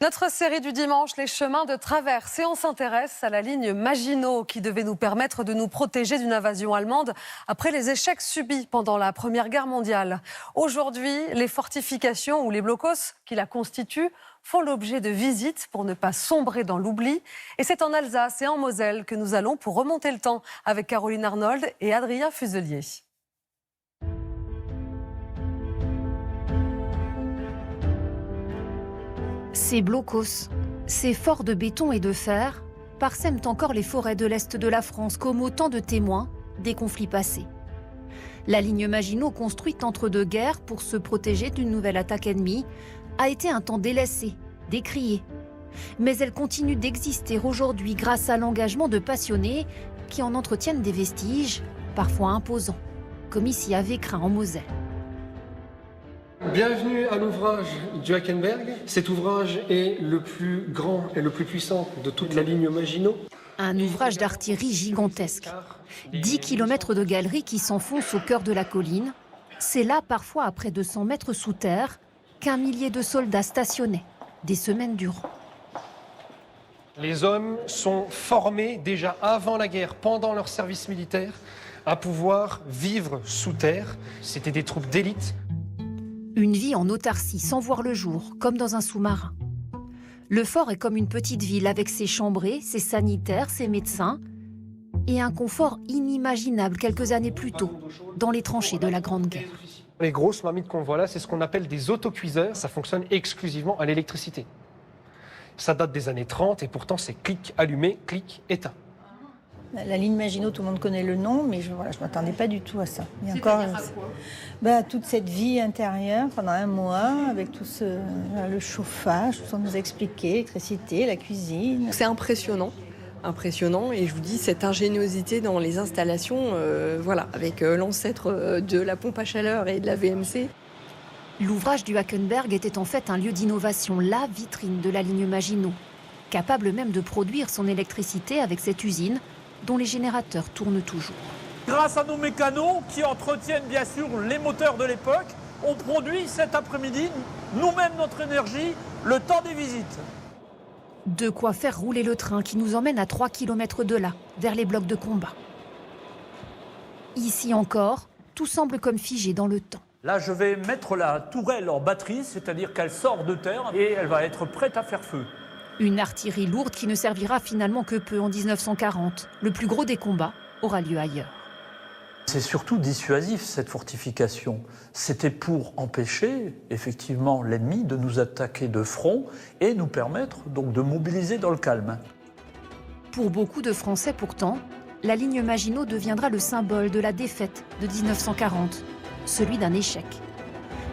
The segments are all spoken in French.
Notre série du dimanche, les chemins de traverse. Et on s'intéresse à la ligne Maginot qui devait nous permettre de nous protéger d'une invasion allemande après les échecs subis pendant la Première Guerre mondiale. Aujourd'hui, les fortifications ou les blocos qui la constituent font l'objet de visites pour ne pas sombrer dans l'oubli. Et c'est en Alsace et en Moselle que nous allons pour remonter le temps avec Caroline Arnold et Adrien Fuselier. Ces blocos, ces forts de béton et de fer, parsèment encore les forêts de l'Est de la France comme autant de témoins des conflits passés. La ligne Maginot, construite entre deux guerres pour se protéger d'une nouvelle attaque ennemie, a été un temps délaissée, décriée. Mais elle continue d'exister aujourd'hui grâce à l'engagement de passionnés qui en entretiennent des vestiges, parfois imposants, comme ici à Vécrin en Moselle. Bienvenue à l'ouvrage du Hackenberg. Cet ouvrage est le plus grand et le plus puissant de toute la ligne Maginot. Un ouvrage d'artillerie gigantesque. 10 km de galeries qui s'enfoncent au cœur de la colline. C'est là, parfois à près de 100 mètres sous terre, qu'un millier de soldats stationnaient, des semaines durant. Les hommes sont formés déjà avant la guerre, pendant leur service militaire, à pouvoir vivre sous terre. C'était des troupes d'élite. Une vie en autarcie, sans voir le jour, comme dans un sous-marin. Le fort est comme une petite ville avec ses chambrées, ses sanitaires, ses médecins et un confort inimaginable quelques années plus tôt, dans les tranchées de la Grande Guerre. Les grosses marmites qu'on voit là, c'est ce qu'on appelle des autocuiseurs. Ça fonctionne exclusivement à l'électricité. Ça date des années 30 et pourtant c'est clic, allumé, clic, éteint. La ligne Maginot, tout le monde connaît le nom, mais je ne m'attendais pas du tout à ça. Et encore, toute cette vie intérieure pendant un mois, avec tout le chauffage, tout ce qu'on nous a expliqué, l'électricité, la cuisine. C'est impressionnant, et je vous dis, cette ingéniosité dans les installations, avec l'ancêtre de la pompe à chaleur et de la VMC. L'ouvrage du Hackenberg était en fait un lieu d'innovation, la vitrine de la ligne Maginot, capable même de produire son électricité avec cette usine, dont les générateurs tournent toujours. Grâce à nos mécanos qui entretiennent bien sûr les moteurs de l'époque, on produit cet après-midi nous-mêmes notre énergie le temps des visites. De quoi faire rouler le train qui nous emmène à 3 km de là, vers les blocs de combat. Ici encore, tout semble comme figé dans le temps. Là, je vais mettre la tourelle en batterie, c'est-à-dire qu'elle sort de terre et elle va être prête à faire feu. Une artillerie lourde qui ne servira finalement que peu en 1940. Le plus gros des combats aura lieu ailleurs. C'est surtout dissuasif, cette fortification. C'était pour empêcher, effectivement, l'ennemi de nous attaquer de front et nous permettre donc de mobiliser dans le calme. Pour beaucoup de Français, pourtant, la ligne Maginot deviendra le symbole de la défaite de 1940, celui d'un échec.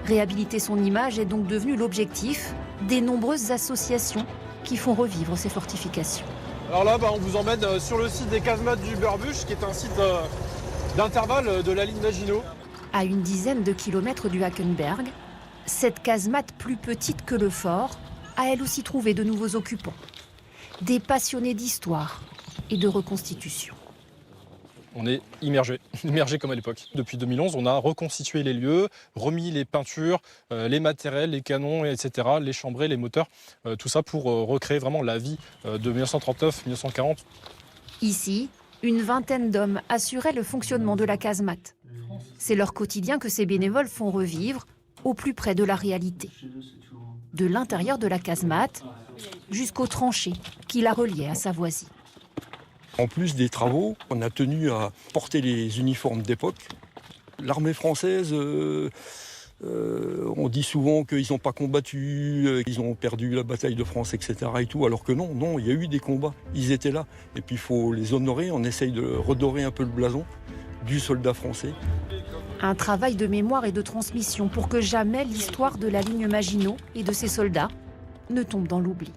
Réhabiliter son image est donc devenu l'objectif des nombreuses associations qui font revivre ces fortifications. Alors là, on vous emmène sur le site des casemates du Burbusch, qui est un site d'intervalle de la ligne Maginot. À une dizaine de kilomètres du Hackenberg, cette casemate plus petite que le fort a elle aussi trouvé de nouveaux occupants. Des passionnés d'histoire et de reconstitution. On est immergé comme à l'époque. Depuis 2011, on a reconstitué les lieux, remis les peintures, les matériels, les canons, etc., les chambrées, les moteurs, tout ça pour recréer vraiment la vie de 1939-1940. Ici, une vingtaine d'hommes assuraient le fonctionnement de la casemate. C'est leur quotidien que ces bénévoles font revivre au plus près de la réalité. De l'intérieur de la casemate jusqu'aux tranchées qui la reliaient à sa voisine. En plus des travaux, on a tenu à porter les uniformes d'époque. L'armée française, on dit souvent qu'ils n'ont pas combattu, qu'ils ont perdu la bataille de France, etc. et tout, alors que non, il y a eu des combats, ils étaient là. Et puis il faut les honorer, on essaye de redorer un peu le blason du soldat français. Un travail de mémoire et de transmission pour que jamais l'histoire de la ligne Maginot et de ses soldats ne tombe dans l'oubli.